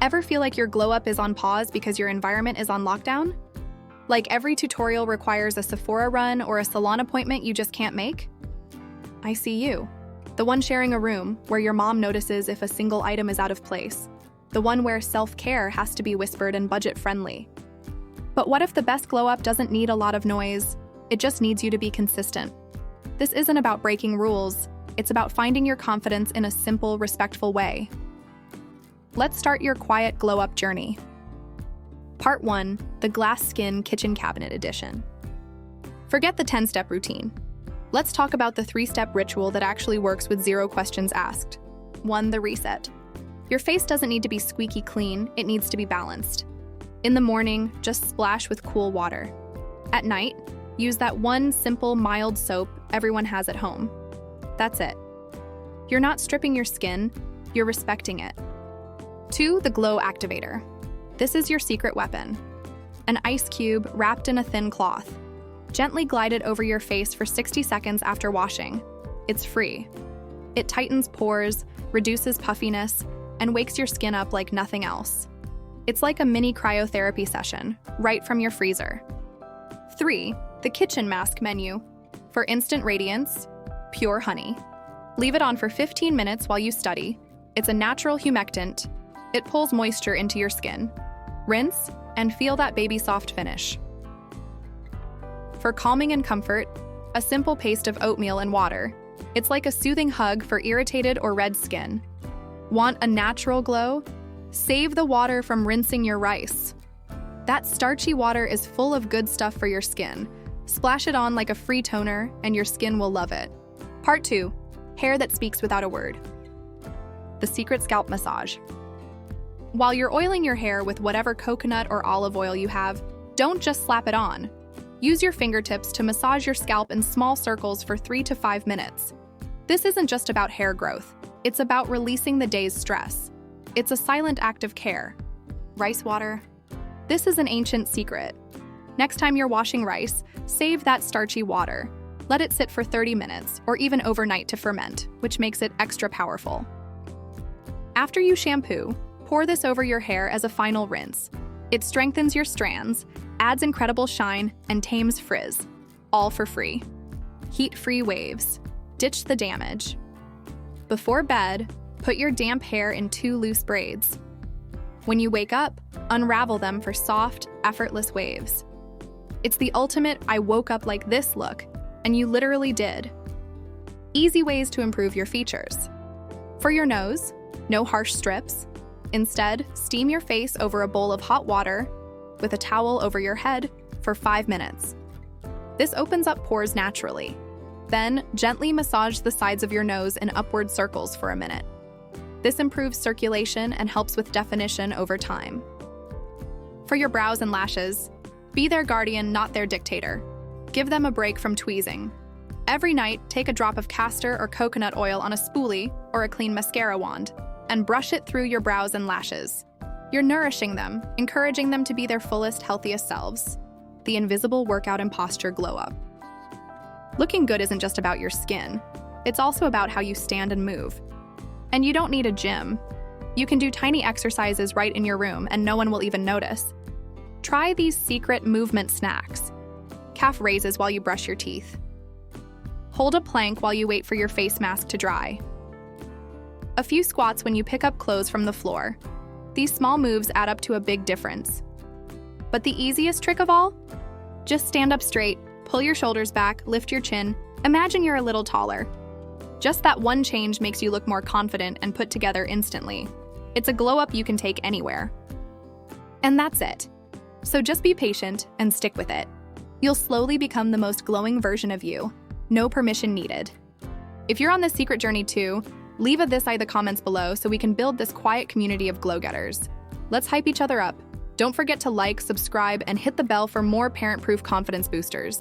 Ever feel like your glow up is on pause because your environment is on lockdown? Like every tutorial requires a Sephora run or a salon appointment you just can't make? I see you. The one sharing a room where your mom notices if a single item is out of place. The one where self-care has to be whispered and budget-friendly. But what if the best glow up doesn't need a lot of noise? It just needs you to be consistent. This isn't about breaking rules. It's about finding your confidence in a simple, respectful way. Let's start your quiet glow up journey. Part 1, the Glass Skin Kitchen Cabinet Edition. Forget the 10-step routine. Let's talk about the 3-step ritual that actually works with 0 questions asked. 1. The reset. Your face doesn't need to be squeaky clean, it needs to be balanced. In the morning, just splash with cool water. At night, use that one simple, mild soap everyone has at home. That's it. You're not stripping your skin, you're respecting it. 2. The Glow Activator. This is your secret weapon. An ice cube wrapped in a thin cloth. Gently glide it over your face for 60 seconds after washing. It's free. It tightens pores, reduces puffiness, and wakes your skin up like nothing else. It's like a mini cryotherapy session, right from your freezer. 3. The Kitchen Mask Menu. For instant radiance, pure honey. Leave it on for 15 minutes while you study. It's a natural humectant. It pulls moisture into your skin. Rinse and feel that baby soft finish. For calming and comfort, a simple paste of oatmeal and water. It's like a soothing hug for irritated or red skin. Want a natural glow? Save the water from rinsing your rice. That starchy water is full of good stuff for your skin. Splash it on like a free toner and your skin will love it. Part 2, hair that speaks without a word. The secret scalp massage. While you're oiling your hair with whatever coconut or olive oil you have, don't just slap it on. Use your fingertips to massage your scalp in small circles for 3 to 5 minutes. This isn't just about hair growth. It's about releasing the day's stress. It's a silent act of care. Rice water. This is an ancient secret. Next time you're washing rice, save that starchy water. Let it sit for 30 minutes or even overnight to ferment, which makes it extra powerful. After you shampoo, pour this over your hair as a final rinse. It strengthens your strands, adds incredible shine, and tames frizz, all for free. Heat-free waves. Ditch the damage. Before bed, put your damp hair in 2 loose braids. When you wake up, unravel them for soft, effortless waves. It's the ultimate I woke up like this look, and you literally did. Easy ways to improve your features. For your nose, no harsh strips. Instead, steam your face over a bowl of hot water with a towel over your head for 5 minutes. This opens up pores naturally. Then, gently massage the sides of your nose in upward circles for a minute. This improves circulation and helps with definition over time. For your brows and lashes, be their guardian, not their dictator. Give them a break from tweezing. Every night, take a drop of castor or coconut oil on a spoolie or a clean mascara wand and brush it through your brows and lashes. You're nourishing them, encouraging them to be their fullest, healthiest selves. The invisible workout and posture glow up. Looking good isn't just about your skin. It's also about how you stand and move. And you don't need a gym. You can do tiny exercises right in your room and no one will even notice. Try these secret movement snacks. Calf raises while you brush your teeth. Hold a plank while you wait for your face mask to dry. A few squats when you pick up clothes from the floor. These small moves add up to a big difference. But the easiest trick of all? Just stand up straight, pull your shoulders back, lift your chin. Imagine you're a little taller. Just that one change makes you look more confident and put together instantly. It's a glow up you can take anywhere. And that's it. So just be patient and stick with it. You'll slowly become the most glowing version of you. No permission needed. If you're on this secret journey too, leave a this in the comments below so we can build this quiet community of glow getters. Let's hype each other up. Don't forget to like, subscribe, and hit the bell for more parent-proof confidence boosters.